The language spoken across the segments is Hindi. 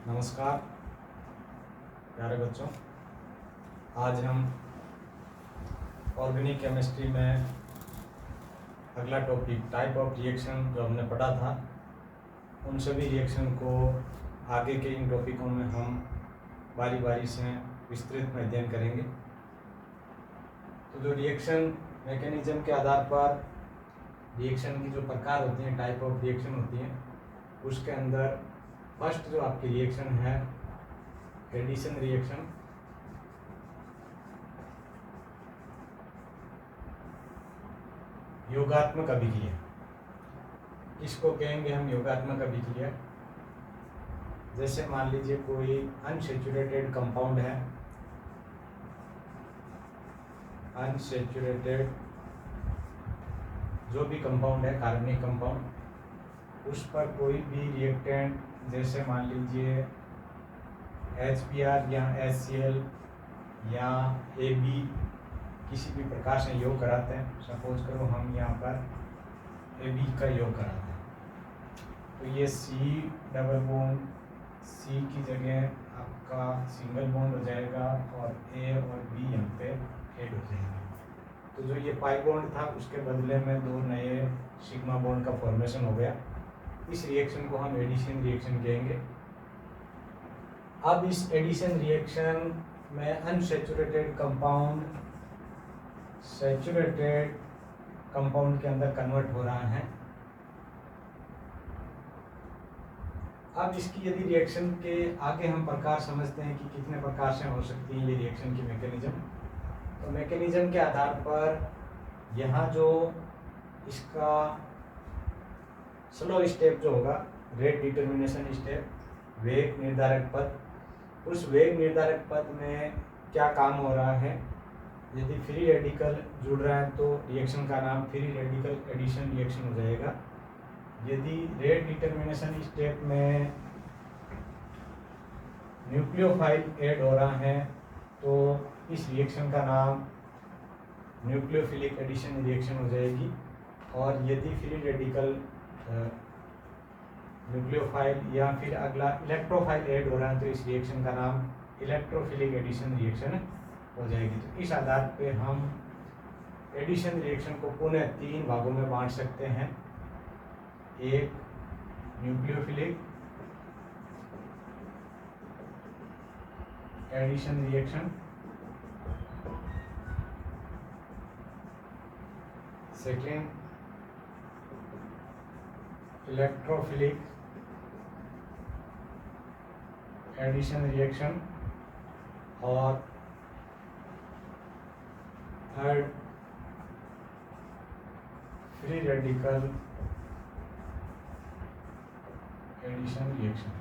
नमस्कार प्यारे बच्चों। आज हम ऑर्गेनिक केमिस्ट्री में अगला टॉपिक टाइप ऑफ रिएक्शन जो हमने पढ़ा था, उन सभी रिएक्शन को आगे के इन टॉपिकों में हम बारी बारी से विस्तृत में अध्ययन करेंगे। तो जो रिएक्शन मैकेनिज्म के आधार पर रिएक्शन की जो प्रकार होती हैं, टाइप ऑफ रिएक्शन होती हैं, उसके अंदर फर्स्ट जो आपकी रिएक्शन है एडिशन रिएक्शन। योगात्मक अभिक्रिया इसको कहेंगे हम, योगात्मक अभिक्रिया। जैसे मान लीजिए कोई अनसैचुरेटेड कंपाउंड है, अनसैचुरेटेड जो भी कंपाउंड है, कार्बनिक कंपाउंड, उस पर कोई भी रिएक्टेंट, जैसे मान लीजिए HBr या HCl या AB किसी भी प्रकार से योग कराते हैं। सपोज करो हम यहाँ पर AB का योग कराते हैं, तो ये C डबल बॉन्ड, C की जगह आपका सिंगल बॉन्ड हो जाएगा और A और B यहाँ पे ऐड हो जाएंगे। तो जो ये पाई बॉन्ड था उसके बदले में दो नए सिग्मा बॉन्ड का फॉर्मेशन हो गया। इस रिएक्शन को हम एडिशन रिएक्शन कहेंगे। अब इस एडिशन रिएक्शन में अनसैचुरेटेड कंपाउंड सैचुरेटेड कंपाउंड के अंदर कन्वर्ट हो रहा है। अब इसकी यदि रिएक्शन के आगे हम प्रकार समझते हैं कि कितने प्रकार से हो सकती है ये रिएक्शन की मैकेनिज्म, तो मैकेनिज्म के आधार पर यहाँ जो इसका स्लो स्टेप जो होगा, रेट डिटर्मिनेशन स्टेप, वेग निर्धारक पद, उस वेग निर्धारक पद में क्या काम हो रहा है। यदि फ्री रेडिकल जुड़ रहा है तो रिएक्शन का नाम फ्री रेडिकल एडिशन रिएक्शन हो जाएगा। यदि रेट डिटर्मिनेशन स्टेप में न्यूक्लियोफाइल ऐड हो रहा है तो इस रिएक्शन का नाम न्यूक्लियोफिलिक एडिशन रिएक्शन हो जाएगी। और यदि फ्री रेडिकल न्यूक्लियोफाइल या फिर अगला इलेक्ट्रोफाइल ऐड हो रहा है तो इस रिएक्शन का नाम इलेक्ट्रोफिलिक एडिशन रिएक्शन हो जाएगी। तो इस आधार पे हम एडिशन रिएक्शन को पुनः तीन भागों में बांट सकते हैं। एक nucleophilic addition reaction, second electrophilic addition reaction, और third free radical addition reaction.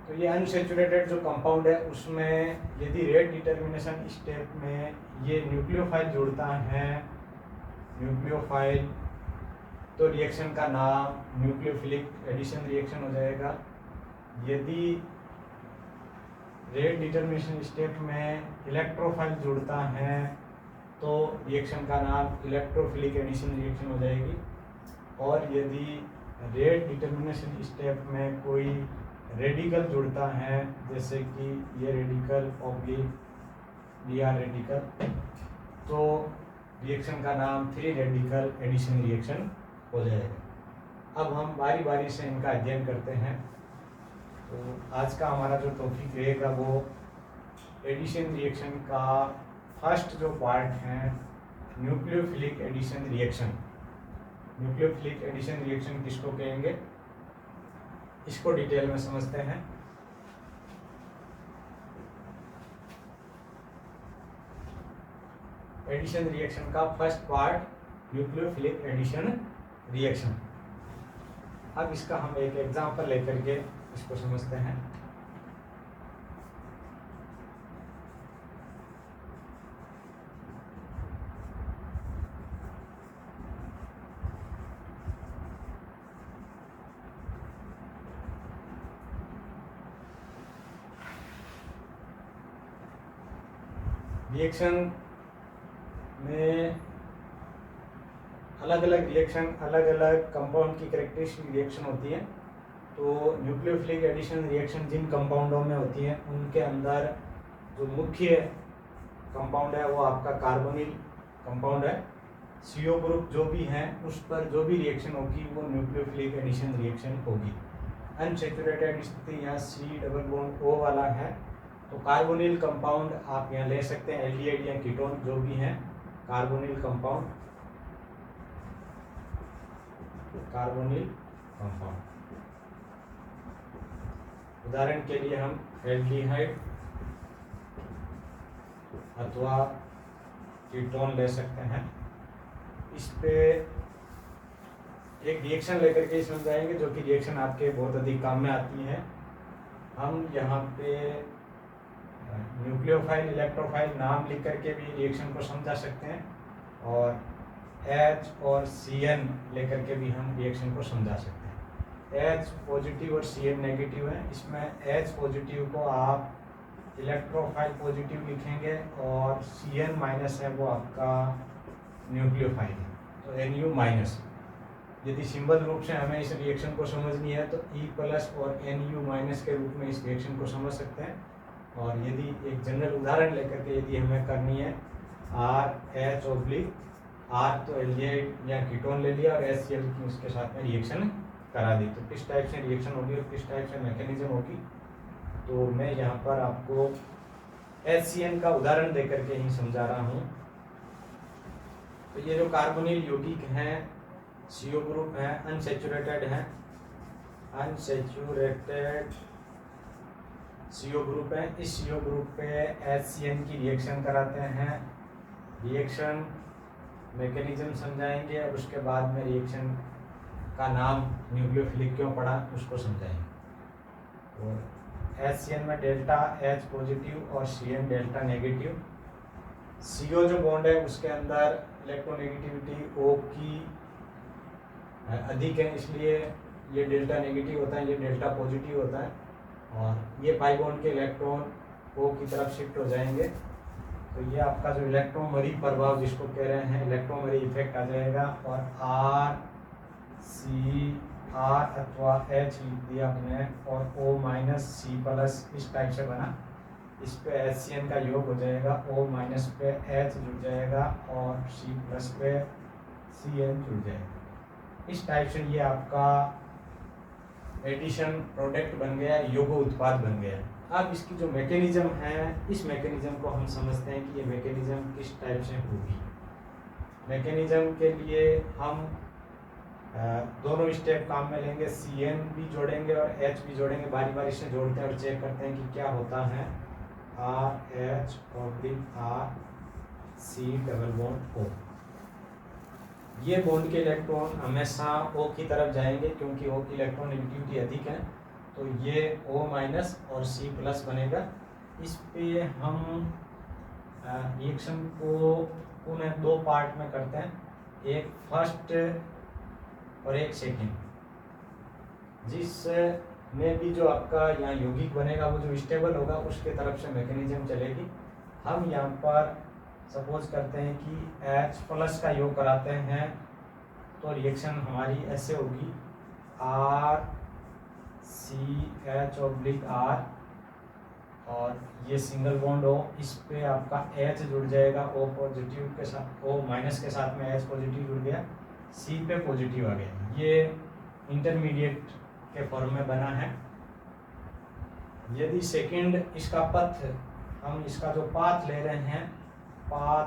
तो ये अनसैचुरेटेड जो कंपाउंड है उसमें यदि रेट डिटर्मिनेशन स्टेप में ये न्यूक्लियोफाइल जुड़ता है, न्यूक्लियोफाइल, तो रिएक्शन का नाम न्यूक्लियोफिलिक एडिशन रिएक्शन हो जाएगा। यदि रेट डिटर्मिनेशन स्टेप में इलेक्ट्रोफाइल जुड़ता है तो रिएक्शन का नाम इलेक्ट्रोफिलिक एडिशन रिएक्शन हो जाएगी। और यदि रेट डिटर्मिनेशन स्टेप में कोई रेडिकल जुड़ता है, जैसे कि ये रेडिकल ऑब्लिक Br रेडिकल, तो रिएक्शन का नाम फ्री रेडिकल एडिशन रिएक्शन हो जाएगा। अब हम बारी बारी से इनका अध्ययन करते हैं। तो आज का हमारा जो टॉपिक रहेगा वो एडिशन रिएक्शन का फर्स्ट जो पार्ट है, nucleophilic addition reaction. Nucleophilic addition reaction किसको कहेंगे, इसको डिटेल में समझते हैं। एडिशन रिएक्शन का first part nucleophilic addition reaction. अब इसका हम एक एग्जांपल लेकर के इसको समझते हैं। रिएक्शन में अलग अलग रिएक्शन, अलग अलग कंपाउंड की कैरेक्टरिस्टिक रिएक्शन होती है। तो न्यूक्लियोफिलिक एडिशन रिएक्शन जिन कंपाउंडों में होती हैं उनके अंदर जो मुख्य कंपाउंड है वो आपका कार्बोनिल कंपाउंड है। CO ग्रुप जो भी हैं उस पर जो भी रिएक्शन होगी वो न्यूक्लियोफिलिक एडिशन रिएक्शन होगी। अनसैचुरेटेड स्थिति यहाँ C डबल बॉन्ड O वाला है, तो कार्बोनिल कंपाउंड आप यहाँ ले सकते हैं, एल्डिहाइड या कीटोन जो भी हैं कार्बोनिल कंपाउंड, कार्बोनिल कंपाउंड। उदाहरण के लिए हम एल्डिहाइड अथवा कीटोन ले सकते हैं। इस पे एक रिएक्शन लेकर के समझाएंगे जो कि रिएक्शन आपके बहुत अधिक काम में आती है। हम यहाँ पे न्यूक्लियोफाइल इलेक्ट्रोफाइल नाम लिख करके भी रिएक्शन को समझा सकते हैं, और H और Cn लेकर के भी हम रिएक्शन को समझा सकते हैं। H पॉजिटिव और Cn नेगेटिव है। इसमें H पॉजिटिव को आप इलेक्ट्रोफाइल पॉजिटिव लिखेंगे और Cn माइनस है वो आपका न्यूक्लियोफाइल है, तो Nu माइनस। यदि सिंबल रूप से हमें इस रिएक्शन को समझनी है तो E प्लस और Nu माइनस के रूप में इस रिएक्शन को समझ सकते हैं। और यदि एक जनरल उदाहरण लेकर के यदि हमें करनी है RH ऑब्लिक R, तो एल्डिहाइड या कीटोन ले लिया और HCl की उसके साथ में रिएक्शन करा दी, तो किस टाइप से रिएक्शन होगी और किस टाइप से मैकेनिज्म होगी, तो मैं यहाँ पर आपको HCN का उदाहरण देकर के ही समझा रहा हूँ। तो ये जो कार्बोनिल यौगिक हैं CO ग्रुप हैं, अनसैचुरेटेड हैं, अनसैचुरेटेड CO ग्रुप है। इस CO ग्रुप पे HCN की रिएक्शन कराते हैं। रिएक्शन मैकेनिज्म समझाएंगे और उसके बाद में रिएक्शन का नाम न्यूक्लियोफिलिक क्यों पड़ा उसको समझाएंगे। और HCN में डेल्टा H पॉजिटिव और Cn डेल्टा नेगेटिव। CO जो बॉन्ड है उसके अंदर इलेक्ट्रोनेगेटिविटी O की अधिक है, इसलिए ये डेल्टा नेगेटिव होता है, ये डेल्टा पॉजिटिव होता है, और ये पाई बॉन्ड के इलेक्ट्रॉन O की तरफ शिफ्ट हो जाएंगे। तो ये आपका जो इलेक्ट्रोमरी प्रभाव जिसको कह रहे हैं इलेक्ट्रोमरी इफेक्ट आ जाएगा, और R C R अथवा H लिख दिया हमने, और O माइनस C प्लस इस टाइप से बना। इस पे HCN का योग हो जाएगा, O माइनस पे H जुड़ जाएगा और C प्लस पे Cn जुड़ जाएगा। इस टाइप से ये आपका एडिशन प्रोडक्ट बन गया, योगो उत्पाद बन गया। अब इसकी जो मैकेनिज्म है, इस मैकेनिज्म को हम समझते हैं कि ये मैकेनिज्म किस टाइप से होगी। मैकेनिज्म के लिए हम दोनों स्टेप काम में लेंगे, Cn भी जोड़ेंगे और H भी जोड़ेंगे, बारी बारी से जोड़ते हैं और चेक करते हैं कि क्या होता है। RH oblique R C double bond O। ये बॉन्ड के इलेक्ट्रॉन हमेशा O की तरफ जाएंगे क्योंकि O की इलेक्ट्रॉन नेगेटिविटी अधिक है, तो ये O माइनस और C प्लस बनेगा। इस पे हम रिएक्शन को पुनः दो पार्ट में करते हैं, एक फर्स्ट और एक सेकंड, जिसमें भी जो आपका यहाँ यौगिक बनेगा वो जो स्टेबल होगा उसके तरफ से मैकेनिज्म चलेगी। हम यहाँ पर सपोज करते हैं कि H प्लस का योग कराते हैं, तो रिएक्शन हमारी ऐसे होगी R C H oblique R, और ये सिंगल बॉन्ड हो, इस पे आपका H जुड़ जाएगा O पॉजिटिव के साथ, O माइनस के साथ में H पॉजिटिव जुड़ गया, C पे पॉजिटिव आ गया। ये इंटरमीडिएट के फॉर्म में बना है। यदि सेकंड इसका पथ, हम इसका जो पाथ ले रहे हैं, पाथ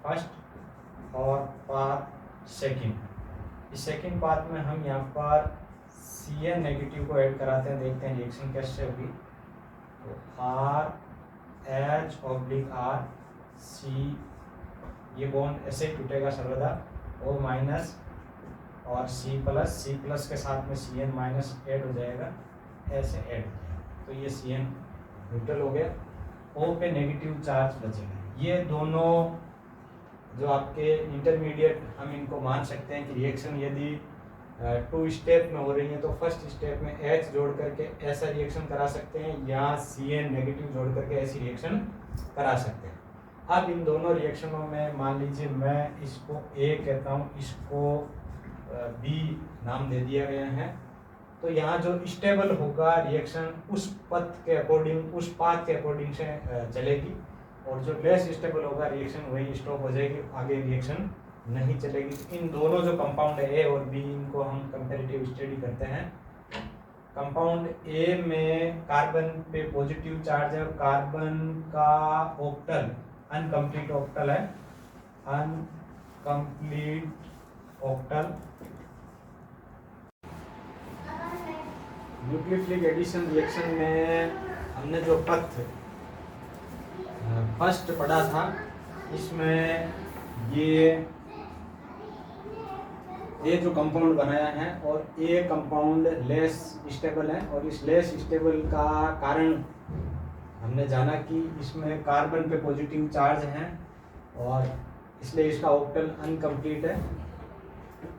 फर्स्ट और पाथ सेकंड, इस सेकंड पाथ में हम यहाँ पर Cn नेगेटिव को ऐड कराते हैं, देखते हैं रिएक्शन कैसे होगी। तो R H oblique R C, ये बॉन्ड ऐसे ही टूटेगा सर्वदा, O माइनस और C प्लस के साथ में Cn माइनस ऐड हो जाएगा, ऐसे ऐड हो जाएगा, तो ये Cn न्यूट्रल हो गया, O पे नेगेटिव चार्ज बचेगा। ये दोनों जो आपके इंटरमीडिएट, हम इनको मान सकते हैं कि रिएक्शन यदि टू स्टेप में हो रही है तो फर्स्ट स्टेप में H जोड़ करके ऐसा रिएक्शन करा सकते हैं, या Cn नेगेटिव जोड़ करके ऐसी रिएक्शन करा सकते हैं। अब इन दोनों रिएक्शनों में मान लीजिए मैं इसको A कहता हूँ, इसको B नाम दे दिया गया है, तो यहाँ जो स्टेबल होगा रिएक्शन उस पथ के अकॉर्डिंग, उस पाथ के अकॉर्डिंग से चलेगी, और जो लेस स्टेबल होगा रिएक्शन वही स्टॉप हो जाएगी, आगे रिएक्शन नहीं चलेगी। इन दोनों जो कंपाउंड है ए और बी, इनको हम कंपैरेटिव स्टडी करते हैं। कंपाउंड ए में कार्बन पे पॉजिटिव चार्ज है और कार्बन का ऑक्टल अनकम्प्लीट ऑक्टल है, incomplete octet. Nucleophilic addition reaction में हमने जो पथ फर्स्ट पढ़ा था, इसमें ये जो कंपाउंड बनाया है और ये कंपाउंड लेस स्टेबल है, और इस लेस स्टेबल का कारण हमने जाना कि इसमें कार्बन पे पॉजिटिव चार्ज है और इसलिए इसका ऑक्टल अनकम्प्लीट है।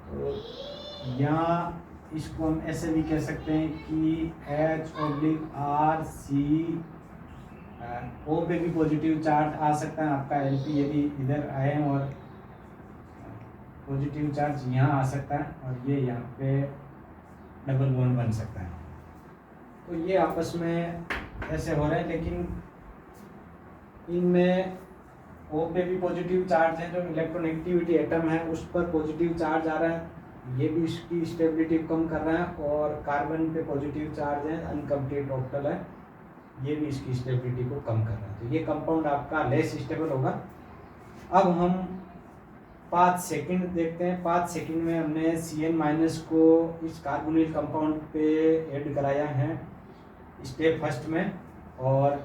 तो यहाँ इसको हम ऐसे भी कह सकते हैं कि H/R/C, O पे भी पॉजिटिव चार्ज आ सकता है आपका Lp, यदि इधर आए और पॉजिटिव चार्ज यहाँ आ सकता है और ये यहाँ पे डबल बॉन्ड बन सकता है। तो ये आपस में ऐसे हो रहे हैं, लेकिन इनमें O पे भी पॉजिटिव चार्ज है, जो इलेक्ट्रोनेगेटिविटी एटम है उस पर पॉजिटिव चार्ज आ रहा है, ये भी इसकी स्टेबिलिटी कम कर रहा है, और कार्बन पे पॉजिटिव चार्ज है, अनकम्प्लीट ऑक्टल है, ये भी इसकी स्टेबिलिटी को कम कर रहा है। तो ये कंपाउंड आपका लेस स्टेबल होगा। अब हम पाथ सेकंड देखते हैं। पाथ सेकंड में हमने Cn- को इस कार्बोनिल कंपाउंड पे ऐड कराया है स्टेप फर्स्ट में, और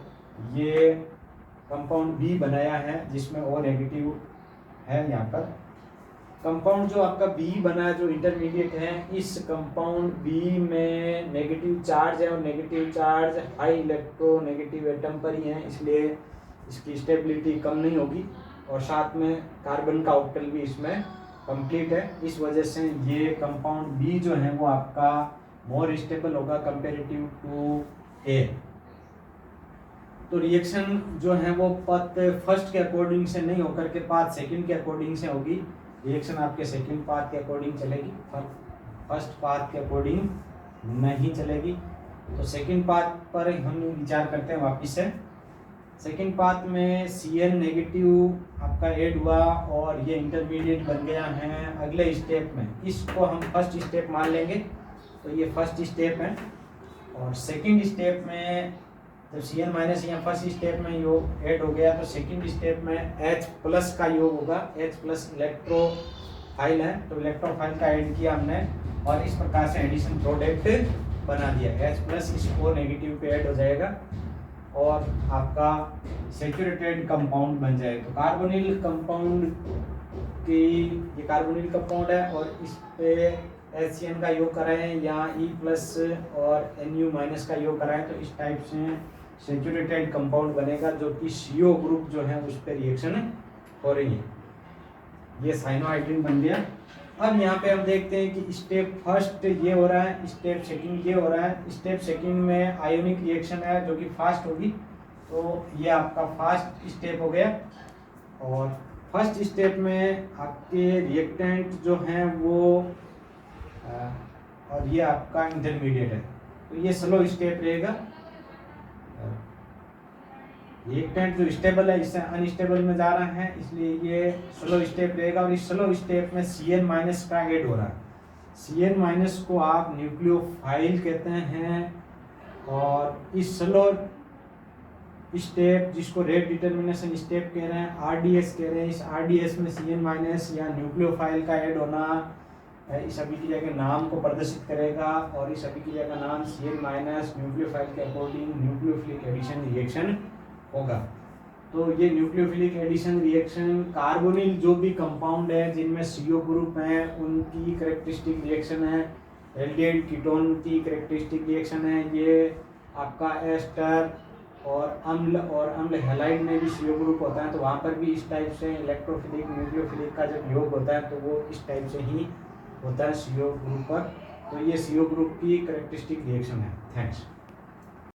ये कंपाउंड बी बनाया है जिसमें O नेगेटिव है। यहाँ पर कंपाउंड जो आपका बी बना है, जो इंटरमीडिएट है, इस कंपाउंड बी में नेगेटिव चार्ज है और negative charge high electronegative atom पर ही है, इसलिए इसकी स्टेबिलिटी कम नहीं होगी, और साथ में कार्बन का ऑक्टल भी इसमें कंप्लीट है। इस वजह से ये कंपाउंड बी जो है वो आपका मोर स्टेबल होगा कंपेरेटिव टू ए। तो रिएक्शन जो है वो पाथ फर्स्ट के अकॉर्डिंग से नहीं होकर के पाथ सेकंड के अकॉर्डिंग से होगी। रिएक्शन आपके सेकंड पाथ के अकॉर्डिंग चलेगी, फर्स्ट पाथ के अकॉर्डिंग नहीं चलेगी। तो सेकंड पाथ पर हम विचार करते हैं वापस से। सेकंड पाथ में Cn नेगेटिव आपका ऐड हुआ और ये इंटरमीडिएट बन गया है। अगले स्टेप में इसको हम फर्स्ट स्टेप मान लेंगे, तो ये फर्स्ट स्टेप है। और सेकंड स्टेप में जब Cn- यहाँ फर्स्ट स्टेप में योग ऐड हो गया, तो सेकंड स्टेप में H+ का योग होगा। H+ इलेक्ट्रोफाइल है, तो इलेक्ट्रोफाइल का ऐड किया हमने और इस प्रकार से एडिशन प्रोडक्ट बना दिया। H+ इस O नेगेटिव पे ऐड हो जाएगा और आपका सैचुरेटेड कंपाउंड बन जाएगा। तो कार्बोनिल कंपाउंड की ये कार्बोनिल कंपाउंड है और इस पे HCN का योग कराएं या E+ और Nu- का योग कराएं, तो इस टाइप से सैचुरेटेड कंपाउंड बनेगा, जो कि CO ग्रुप जो है उस पर रिएक्शन हो रही है। ये साइनोहाइड्रिन बन गया। अब यहाँ पे हम देखते हैं कि स्टेप फर्स्ट ये हो रहा है, स्टेप सेकंड ये हो रहा है। स्टेप सेकंड में आयोनिक रिएक्शन है जो कि फास्ट होगी, तो ये आपका फास्ट स्टेप हो गया। और फर्स्ट स्टेप में आपके रिएक्टेंट जो हैं वो और ये आपका इंटरमीडिएट है, तो ये स्लो स्टेप रहेगा। रिएक्टेंट जो स्टेबल है इससे अनस्टेबल में जा रहा है, इसलिए ये स्लो स्टेप रहेगा। और इस स्लो स्टेप में Cn- का ऐड हो रहा है। Cn- को आप न्यूक्लियोफाइल कहते हैं, और इस स्लो स्टेप जिसको रेट डिटर्मिनेशन स्टेप कह रहे हैं, RDS कह रहे हैं, इस RDS में Cn- या न्यूक्लियोफाइल का ऐड होना इस अभिक्रिया के नाम को प्रदर्शित करेगा, और इस अभिक्रिया का नाम Cn- न्यूक्लियोफाइल के अकॉर्डिंग न्यूक्लियोफिलिक एडिशन रिएक्शन होगा। तो ये न्यूक्लियोफिलिक एडिशन रिएक्शन कार्बोनिल जो भी कंपाउंड है जिनमें CO ग्रुप हैं उनकी कैरेक्टरिस्टिक रिएक्शन है। एल्डिहाइड कीटोन की कैरेक्टरिस्टिक रिएक्शन है। ये आपका एस्टर और अम्ल हैलाइड में भी CO ग्रुप होता है, तो वहाँ पर भी इस टाइप से इलेक्ट्रोफिलिक न्यूक्लियोफिलिक का जब योग होता है तो वो इस टाइप से ही होता है CO ग्रुप पर। तो ये CO ग्रुप की कैरेक्टरिस्टिक रिएक्शन है। थैंक्स।